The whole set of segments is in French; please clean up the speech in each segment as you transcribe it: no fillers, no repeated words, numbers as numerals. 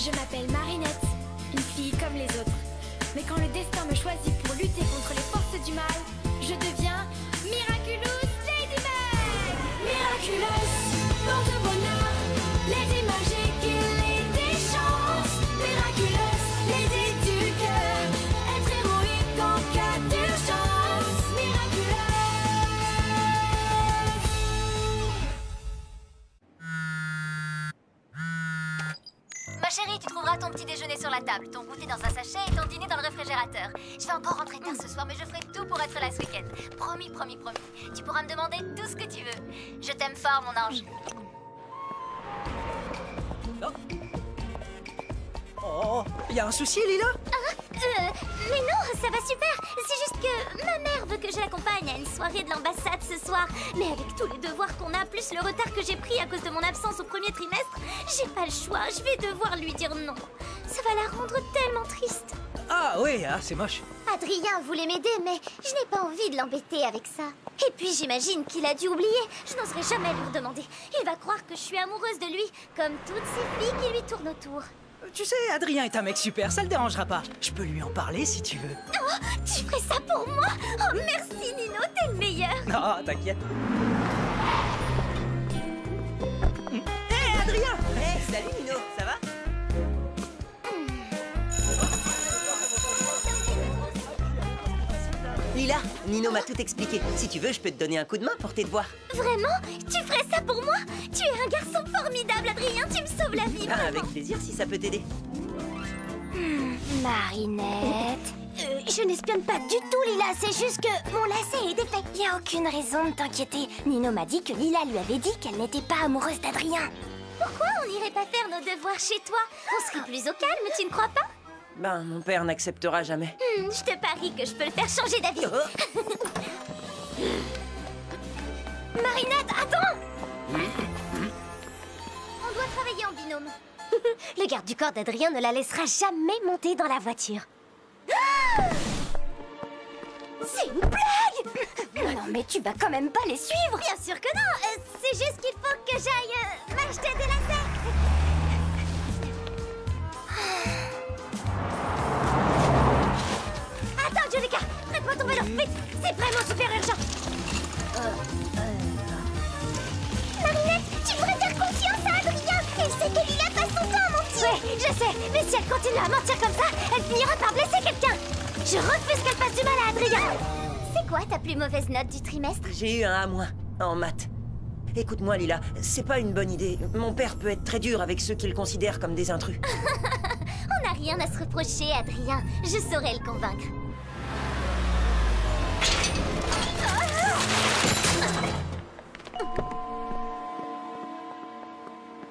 Je m'appelle Marinette, une fille comme les autres. Mais quand le destin me choisit pour lutter contre les forces du mal, je deviens Miraculous Ladybug. Miraculous, porte de bonheur, Lady magique et Lady chance. Miraculous, Lady du cœur, être héroïque en cas d'urgence. Miraculous. Ma chérie, tu trouveras ton petit déjeuner sur la table, ton goûter dans un sachet et ton dîner dans le réfrigérateur. Je vais encore rentrer tard ce soir, mais je ferai tout pour être là ce week-end. Promis, promis, promis. Tu pourras me demander tout ce que tu veux. Je t'aime fort, mon ange. Oh, y a un souci, Lila? Mais non, ça va super. C'est juste que ma mère veut que je l'accompagne à une soirée de l'ambassade ce soir. Mais avec tous les devoirs qu'on a, plus le retard que j'ai pris à cause de mon absence au premier trimestre, j'ai pas le choix. Je vais devoir lui dire non. Ça va la rendre tellement triste. Ah oui, c'est moche. Adrien voulait m'aider, mais je n'ai pas envie de l'embêter avec ça. Et puis j'imagine qu'il a dû oublier. Je n'oserais jamais lui redemander. Il va croire que je suis amoureuse de lui, comme toutes ces filles qui lui tournent autour. Tu sais, Adrien est un mec super, ça le dérangera pas. Je peux lui en parler si tu veux. Oh, tu ferais ça pour moi? Oh, merci Nino, t'es le meilleur. Non, t'inquiète. Hé, Adrien! Hey, salut Nino, ça va? Lila, Nino m'a tout expliqué. Si tu veux, je peux te donner un coup de main pour tes devoirs. Vraiment? Tu ferais ça pour moi? Tu es un garçon formidable, Adrien. Tu me sauves la vie, Ah, vraiment. avec plaisir si ça peut t'aider. Marinette... je n'espionne pas du tout, Lila. C'est juste que mon lacet est défait. Il n'y a aucune raison de t'inquiéter. Nino m'a dit que Lila lui avait dit qu'elle n'était pas amoureuse d'Adrien. Pourquoi on n'irait pas faire nos devoirs chez toi? On serait plus au calme, tu ne crois pas? Ben, mon père n'acceptera jamais. Je te parie que je peux le faire changer d'avis. Marinette, attends! On doit travailler en binôme. Le garde du corps d'Adrien ne la laissera jamais monter dans la voiture. C'est une blague! Non, mais tu vas quand même pas les suivre! Bien sûr que non! C'est juste qu'il faut que j'aille m'acheter des lacets! Attends, Julika! Prête-moi ton vélo, vite! C'est vraiment super urgent! Marinette, tu devrais faire confiance à Adrien! Elle sait que Lila passe son temps à mentir! Ouais, je sais! Mais si elle continue à mentir comme ça, elle finira par blesser quelqu'un! Je refuse qu'elle fasse du mal à Adrien! C'est quoi ta plus mauvaise note du trimestre? J'ai eu un A- en maths. Écoute-moi, Lila, c'est pas une bonne idée. Mon père peut être très dur avec ceux qu'il considère comme des intrus. On n'a rien à se reprocher, Adrien. Je saurais le convaincre.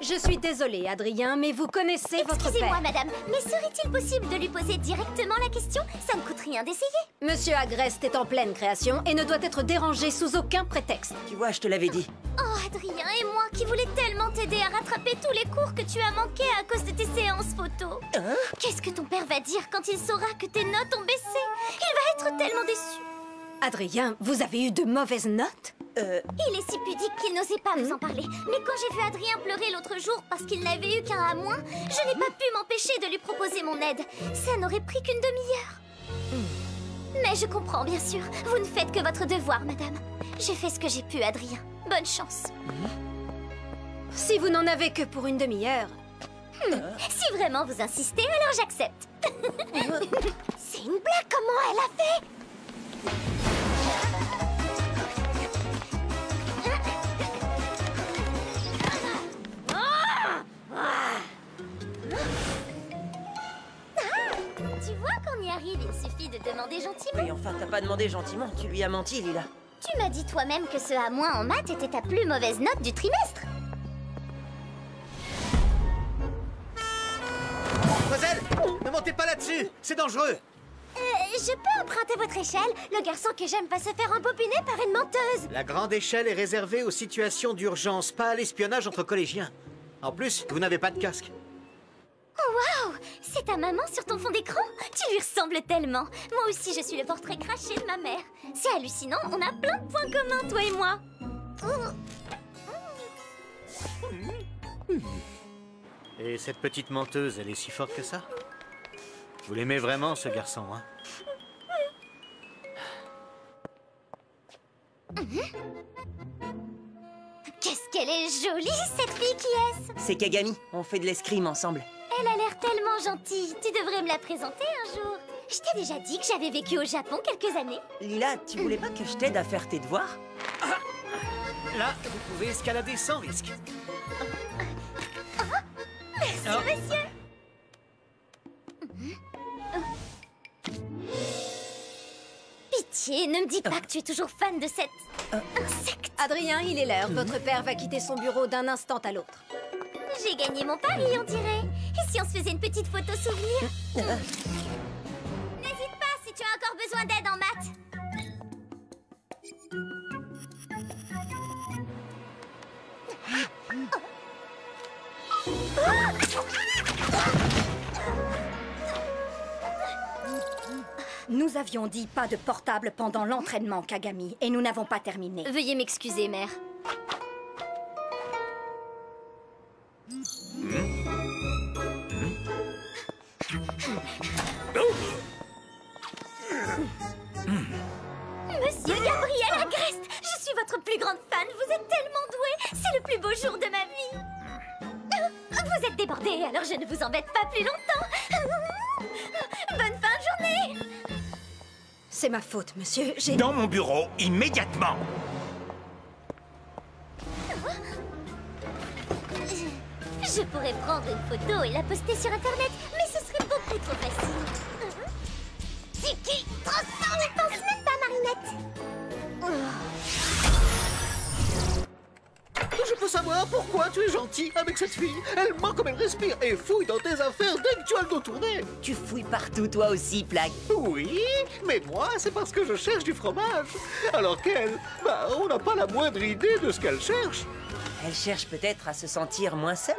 Je suis désolée, Adrien, mais vous connaissez votre père. Excusez-moi, madame, mais serait-il possible de lui poser directement la question? Ça ne coûte rien d'essayer. Monsieur Agreste est en pleine création et ne doit être dérangé sous aucun prétexte. Tu vois, je te l'avais dit. Oh, Adrien et moi qui voulais tellement t'aider à rattraper tous les cours que tu as manqués à cause de tes séances photo. Hein? Qu'est-ce que ton père va dire quand il saura que tes notes ont baissé? Il va être tellement déçu. Adrien, vous avez eu de mauvaises notes? Il est si pudique qu'il n'osait pas vous en parler. Mais quand j'ai vu Adrien pleurer l'autre jour parce qu'il n'avait eu qu'un A-, je n'ai pas pu m'empêcher de lui proposer mon aide. Ça n'aurait pris qu'une demi-heure. Mais je comprends, bien sûr. Vous ne faites que votre devoir, madame. J'ai fait ce que j'ai pu, Adrien. Bonne chance. Si vous n'en avez que pour une demi-heure... Si vraiment vous insistez, alors j'accepte. C'est une blague, comment elle a fait? Tu vois qu'on y arrive, il suffit de demander gentiment. Oui, enfin, t'as pas demandé gentiment. Tu lui as menti, Lila. Tu m'as dit toi-même que ce A- en maths était ta plus mauvaise note du trimestre. Mademoiselle, ne montez pas là-dessus, c'est dangereux. Je peux emprunter votre échelle? Le garçon que j'aime va se faire embobiner par une menteuse. La grande échelle est réservée aux situations d'urgence, pas à l'espionnage entre collégiens. En plus, vous n'avez pas de casque. Oh waouh! C'est ta maman sur ton fond d'écran? Tu lui ressembles tellement. Moi aussi, je suis le portrait craché de ma mère. C'est hallucinant, on a plein de points communs, toi et moi. Et cette petite menteuse, elle est si forte que ça? Vous l'aimez vraiment, ce garçon, hein? Qu'est-ce qu'elle est jolie, cette fille, qui est-ce? C'est Kagami, on fait de l'escrime ensemble. Elle a l'air tellement gentille. Tu devrais me la présenter un jour. Je t'ai déjà dit que j'avais vécu au Japon quelques années. Lila, tu voulais pas que je t'aide à faire tes devoirs? Là, vous pouvez escalader sans risque. Merci, monsieur. Pitié, ne me dis pas que tu es toujours fan de cet insecte. Adrien, il est l'heure. Votre père va quitter son bureau d'un instant à l'autre. J'ai gagné mon pari, on dirait. Et si on se faisait une petite photo souvenir? N'hésite pas si tu as encore besoin d'aide en maths. Nous avions dit pas de portable pendant l'entraînement, Kagami, et nous n'avons pas terminé. Veuillez m'excuser, mère. Monsieur Gabriel Agreste, je suis votre plus grande fan. Vous êtes tellement doué. C'est le plus beau jour de ma vie. Vous êtes débordé, alors je ne vous embête pas plus longtemps. Bonne fin de journée. C'est ma faute, monsieur. J'ai... Dans mon bureau, immédiatement. Je pourrais prendre une photo et la poster sur Internet, mais ce serait beaucoup trop facile. Tiki, transforme, ne pense même pas, Marinette. Je peux savoir pourquoi tu es gentil avec cette fille. Elle ment comme elle respire et fouille dans tes affaires dès que tu as le dos tourné. Tu fouilles partout, toi aussi, Plague. Oui, mais moi, c'est parce que je cherche du fromage. Alors qu'elle, on n'a pas la moindre idée de ce qu'elle cherche. Elle cherche peut-être à se sentir moins seule.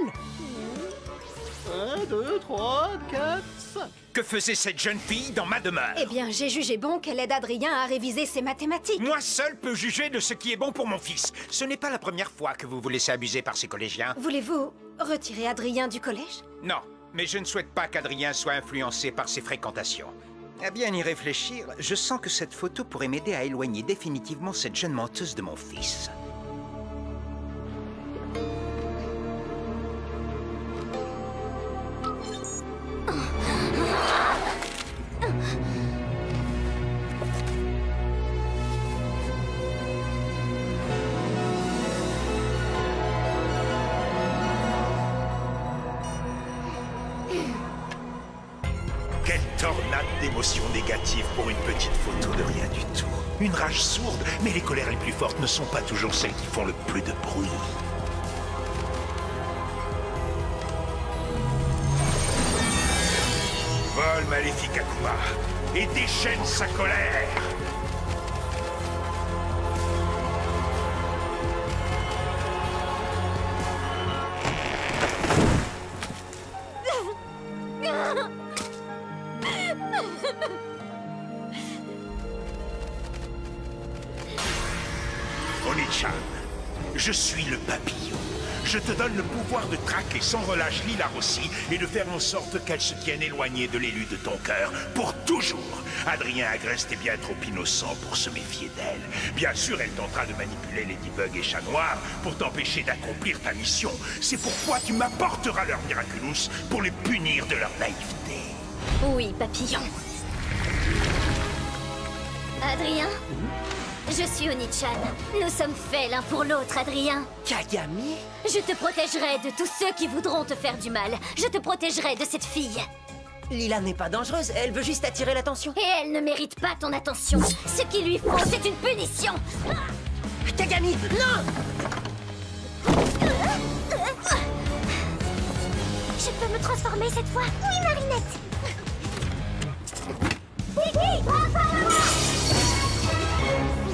1, 2, 3, 4, 5. Que faisait cette jeune fille dans ma demeure? Eh bien, j'ai jugé bon qu'elle aide Adrien à réviser ses mathématiques. Moi seul peux juger de ce qui est bon pour mon fils. Ce n'est pas la première fois que vous vous laissez abuser par ces collégiens. Voulez-vous retirer Adrien du collège? Non, mais je ne souhaite pas qu'Adrien soit influencé par ses fréquentations. À bien y réfléchir, je sens que cette photo pourrait m'aider à éloigner définitivement cette jeune menteuse de mon fils. Quelle tornade d'émotions négatives pour une petite photo de rien du tout. Une rage sourde, mais les colères les plus fortes ne sont pas toujours celles qui font le plus de bruit. Vole maléfique Akuma et déchaîne sa colère. Oni-chan, je suis le papillon. Je te donne le pouvoir de traquer sans relâche Lila Rossi et de faire en sorte qu'elle se tienne éloignée de l'élu de ton cœur pour toujours. Adrien Agreste est bien trop innocent pour se méfier d'elle. Bien sûr, elle tentera de manipuler Ladybug et Chat Noir pour t'empêcher d'accomplir ta mission. C'est pourquoi tu m'apporteras leur Miraculous pour les punir de leur naïveté. Oui, papillon. Adrien, je suis Oni-chan. Nous sommes faits l'un pour l'autre, Adrien. Kagami? Je te protégerai de tous ceux qui voudront te faire du mal. Je te protégerai de cette fille. Lila n'est pas dangereuse, elle veut juste attirer l'attention. Et elle ne mérite pas ton attention. Ce qu'il lui faut, c'est une punition. Kagami, non! Je peux me transformer cette fois? Oui, Marinette. Tiki, transforme-moi!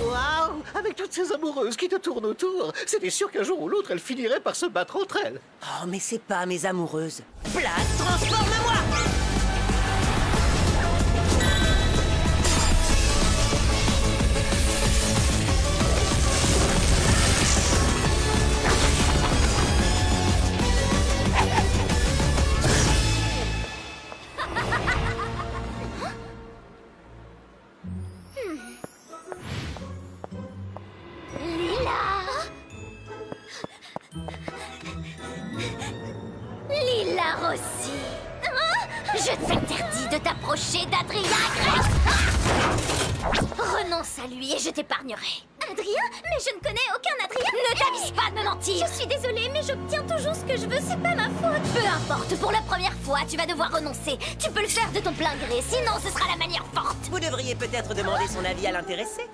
Waouh! Avec toutes ces amoureuses qui te tournent autour, c'était sûr qu'un jour ou l'autre, elles finiraient par se battre entre elles. Oh, mais c'est pas mes amoureuses. Plague, transforme-moi! Lila Rossi. Je t'interdis de t'approcher d'Adrien Grey. Renonce à lui et je t'épargnerai. Adrien? Mais je ne connais aucun Adrien. Ne t'avise pas de me mentir. Je suis désolée, mais j'obtiens toujours ce que je veux, c'est pas ma faute. Peu importe, pour la première fois, tu vas devoir renoncer. Tu peux le faire de ton plein gré, sinon ce sera la manière forte. Vous devriez peut-être demander son avis à l'intéressé.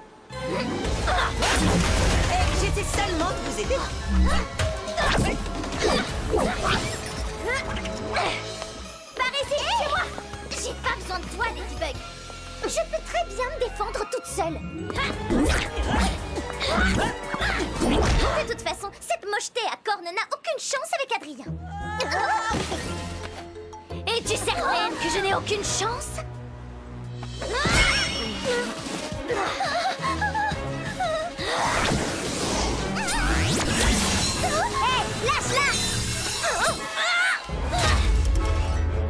J'essaie seulement de vous aider. Par ici, chez moi. J'ai pas besoin de toi, Ladybug. Je peux très bien me défendre toute seule. De toute façon, cette mocheté à cornes n'a aucune chance avec Adrien. Es-tu certaine que je n'ai aucune chance? Hé, lâche-la!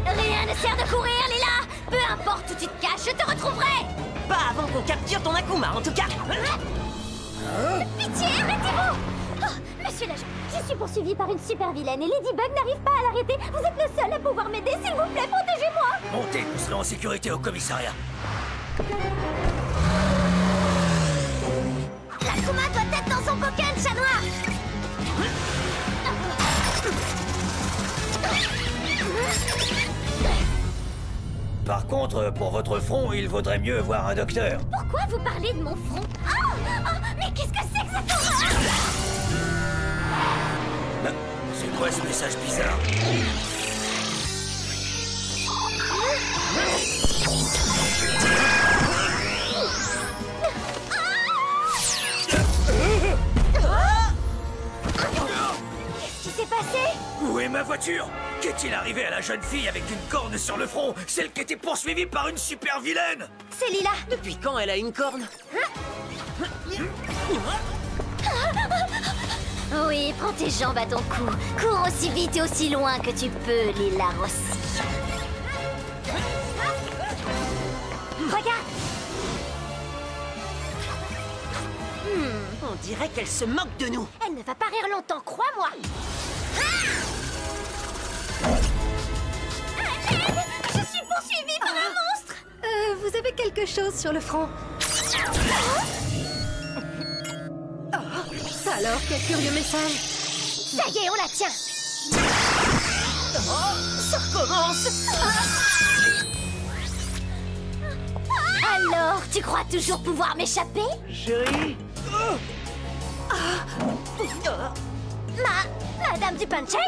Rien ne sert de courir, Lila! Peu importe où tu te caches, je te retrouverai! Pas avant qu'on capture ton Akuma, en tout cas. Pitié, arrêtez-vous! Oh, monsieur l'agent, je suis poursuivie par une super vilaine et Ladybug n'arrive pas à l'arrêter. Vous êtes le seul à pouvoir m'aider, s'il vous plaît, protégez-moi! Montez, vous serez en sécurité au commissariat. L'Akuma doit être dans son coquin, chat noir! Par contre, pour votre front, il vaudrait mieux voir un docteur. Pourquoi vous parlez de mon front? Oh, mais qu'est-ce que c'est que cette horreur? C'est quoi ce message bizarre? Qu'est-ce qui s'est passé? Où est ma voiture? Qu'est-il arrivé à la jeune fille avec une corne sur le front? Celle qui était poursuivie par une super vilaine? C'est Lila. Depuis quand elle a une corne? Oui, prends tes jambes à ton cou. Cours aussi vite et aussi loin que tu peux, Lila Rossi. Regarde. On dirait qu'elle se moque de nous. Elle ne va pas rire longtemps, crois-moi. Je suis poursuivie par un monstre. Vous avez quelque chose sur le front. Ça alors, quel curieux message. Ça y est, on la tient. Ça recommence. Alors, tu crois toujours pouvoir m'échapper? Chérie. Madame du Punching,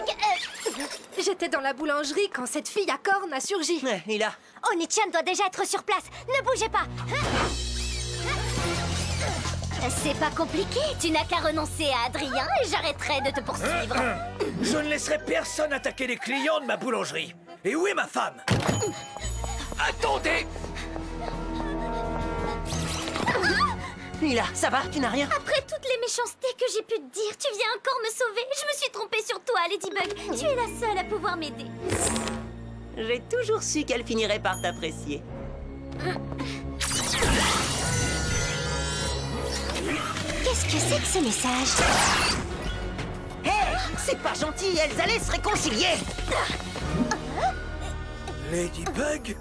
J'étais dans la boulangerie quand cette fille à cornes a surgi. Lila. Oni-chan doit déjà être sur place. Ne bougez pas. C'est pas compliqué. Tu n'as qu'à renoncer à Adrien et j'arrêterai de te poursuivre. Je ne laisserai personne attaquer les clients de ma boulangerie. Et où est ma femme? Attendez! Lila, ça va? Tu n'as rien? Après toutes les méchancetés que j'ai pu te dire, tu viens encore me sauver. Je me suis trompée sur toi, Ladybug. Tu es la seule à pouvoir m'aider. J'ai toujours su qu'elle finirait par t'apprécier. Qu'est-ce que c'est que ce message? Hé, c'est pas gentil, elles allaient se réconcilier. Ladybug?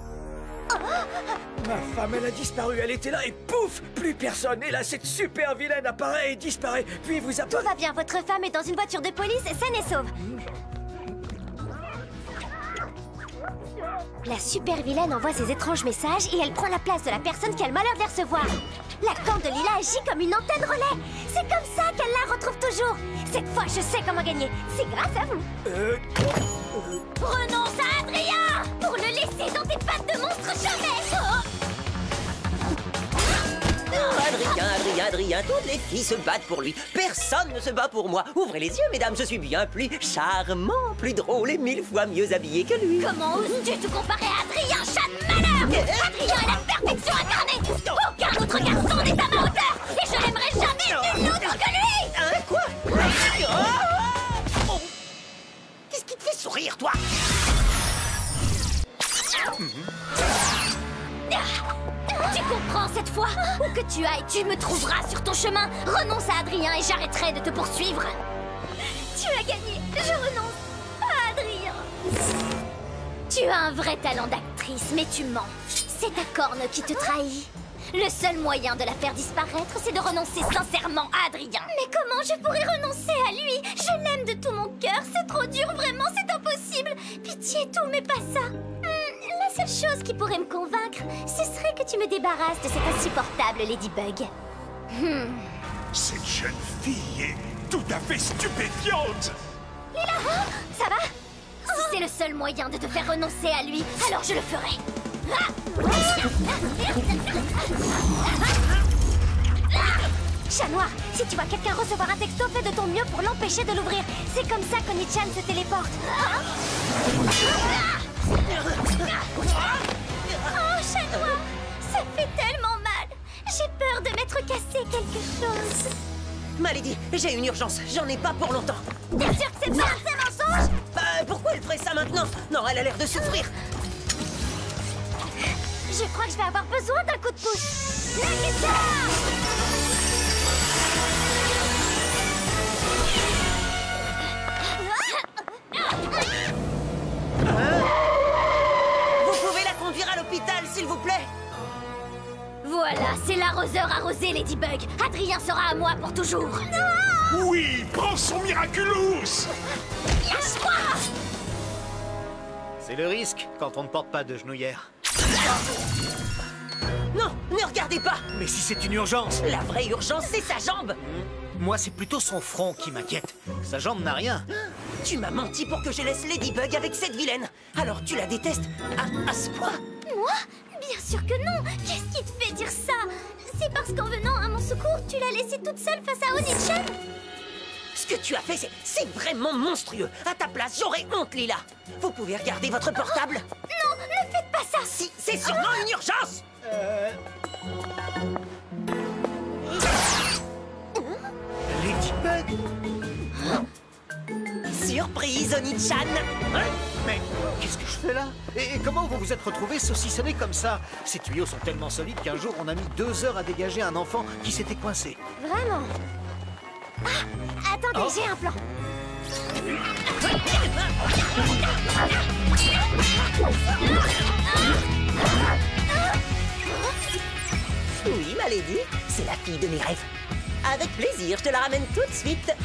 Ma femme, elle a disparu, elle était là et pouf! Plus personne. Et là, cette super vilaine apparaît et disparaît. Puis vous Tout apparaît... va bien, votre femme est dans une voiture de police, saine et sauve. La super vilaine envoie ses étranges messages et elle prend la place de la personne qui a le malheur de les recevoir. La corne de Lila agit comme une antenne relais. C'est comme ça qu'elle la retrouve toujours. Cette fois, je sais comment gagner. C'est grâce à vous. Renonce à Adrien pour le laisser dans tes pattes de monstre jamais. Adrien, toutes les filles se battent pour lui. Personne ne se bat pour moi. Ouvrez les yeux, mesdames, je suis bien plus charmant, plus drôle et 1000 fois mieux habillé que lui. Comment oses-tu te comparer à Adrien, chat de malheur? Adrien est la perfection incarnée. Aucun autre garçon n'est à ma hauteur. Et je n'aimerai jamais nul autre que lui. Hein, quoi? Qu'est-ce qui te fait sourire, toi? Tu comprends cette fois? Où que tu ailles, tu me trouveras sur ton chemin. Renonce à Adrien et j'arrêterai de te poursuivre. Tu as gagné. Je renonce à Adrien. Tu as un vrai talent d'actrice, mais tu mens. C'est ta corne qui te trahit. Le seul moyen de la faire disparaître, c'est de renoncer sincèrement à Adrien. Mais comment je pourrais renoncer à lui? Je l'aime de tout mon cœur, c'est trop dur, vraiment, c'est impossible. Pitié, tout, mais pas ça. La seule chose qui pourrait me convaincre, ce serait que tu me débarrasses de cette insupportable Ladybug. Cette jeune fille est tout à fait stupéfiante. Lila, ça va? Si c'est le seul moyen de te faire renoncer à lui, alors je le ferai. Chat noir, si tu vois quelqu'un recevoir un texto, fais de ton mieux pour l'empêcher de l'ouvrir. C'est comme ça qu'Oni-chan se téléporte. Oh, chat noir, ça fait tellement mal. J'ai peur de m'être cassé quelque chose. Malady, j'ai une urgence. J'en ai pas pour longtemps. T'es sûr que c'est pas un mensonge? Pourquoi elle ferait ça maintenant? Non, elle a l'air de souffrir. Je crois que je vais avoir besoin d'un coup de pouce. La guitare! Vous pouvez la conduire à l'hôpital, s'il vous plaît? Voilà, c'est l'arroseur arrosé, Ladybug. Adrien sera à moi pour toujours. Non! Oui, prends son Miraculous. Lâche-moi! C'est le risque quand on ne porte pas de genouillère. Non, ne regardez pas. Mais si c'est une urgence. La vraie urgence, c'est sa jambe. Moi, c'est plutôt son front qui m'inquiète. Sa jambe n'a rien. Tu m'as menti pour que je laisse Ladybug avec cette vilaine. Alors tu la détestes à ce point? Moi? Bien sûr que non. Qu'est-ce qui te fait dire ça? C'est parce qu'en venant à mon secours, tu l'as laissée toute seule face à Oni-chan? Ce que tu as fait, c'est vraiment monstrueux. À ta place, j'aurais honte, Lila. Vous pouvez regarder votre portable? Non, ne faites pas ça. Si, c'est sûrement une urgence. Ladybug? Surprise, Oni-chan. Mais qu'est-ce que je fais là? Et comment vous vous êtes retrouvés saucissonnés comme ça? Ces tuyaux sont tellement solides qu'un jour, on a mis 2 heures à dégager un enfant qui s'était coincé. Vraiment? Ah, attendez, j'ai un plan. Oui, Malady, c'est la fille de mes rêves. Avec plaisir, je te la ramène tout de suite.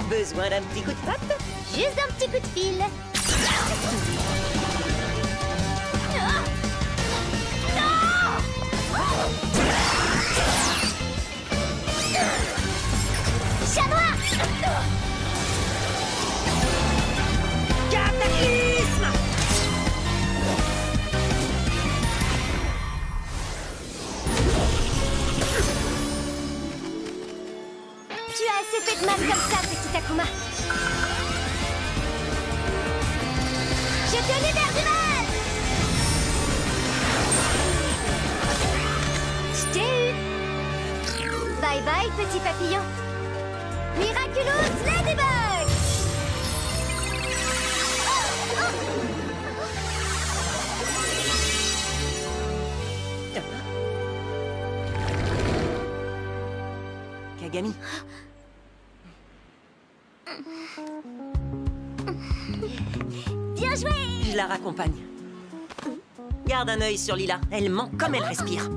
Besoin d'un petit coup de patte? Juste un petit coup de fil. Chat noir! Cataclysme! Tu as assez fait de mal comme ça, petit Akuma. Je te libère du mal! Je t'ai eu! Bye bye, petit papillon. Miraculous Ladybug! Kagami. Bien joué! Je la raccompagne. Garde un œil sur Lila. Elle ment comme elle respire.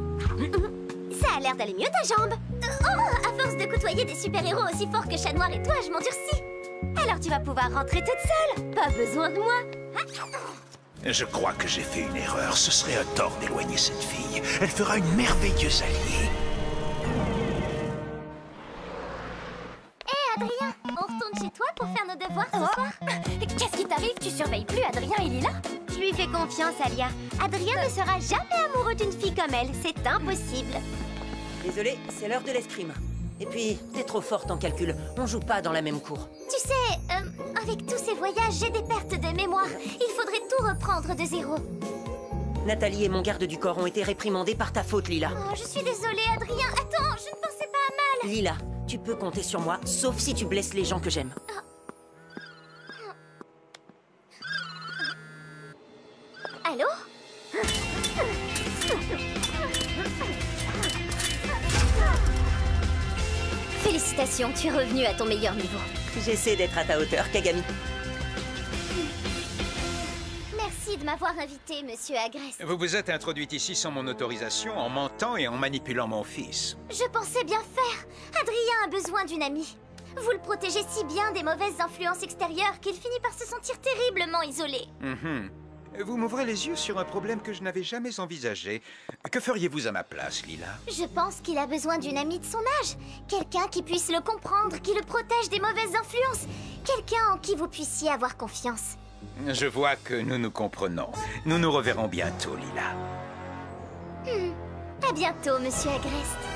Ça a l'air d'aller mieux ta jambe. Oh, à force de côtoyer des super-héros aussi forts que Chat Noir et toi, je m'endurcis. Alors tu vas pouvoir rentrer toute seule. Pas besoin de moi. Je crois que j'ai fait une erreur. Ce serait un tort d'éloigner cette fille. Elle fera une merveilleuse alliée. Hé, Adrien, on retourne chez toi pour faire nos devoirs ce soir? Qu'est-ce qui t'arrive? Tu surveilles plus Adrien et Lila? Je lui fais confiance, Alia. Adrien ne sera jamais amoureux d'une fille comme elle. C'est impossible. Désolé, c'est l'heure de l'escrime. Et puis, t'es trop forte en calcul. On joue pas dans la même cour. Tu sais, avec tous ces voyages, j'ai des pertes de mémoire. Il faudrait tout reprendre de zéro. Nathalie et mon garde du corps ont été réprimandés par ta faute, Lila. Oh, je suis désolée, Adrien. Attends, je ne pensais pas à mal. Lila, tu peux compter sur moi, sauf si tu blesses les gens que j'aime. Allô? Félicitations, tu es revenu à ton meilleur niveau. J'essaie d'être à ta hauteur, Kagami. Merci de m'avoir invité, monsieur Agreste. Vous vous êtes introduite ici sans mon autorisation, en mentant et en manipulant mon fils. Je pensais bien faire. Adrien a besoin d'une amie. Vous le protégez si bien des mauvaises influences extérieures qu'il finit par se sentir terriblement isolé. Vous m'ouvrez les yeux sur un problème que je n'avais jamais envisagé. Que feriez-vous à ma place, Lila? Je pense qu'il a besoin d'une amie de son âge. Quelqu'un qui puisse le comprendre, qui le protège des mauvaises influences. Quelqu'un en qui vous puissiez avoir confiance. Je vois que nous nous comprenons. Nous nous reverrons bientôt, Lila. À bientôt, monsieur Agreste.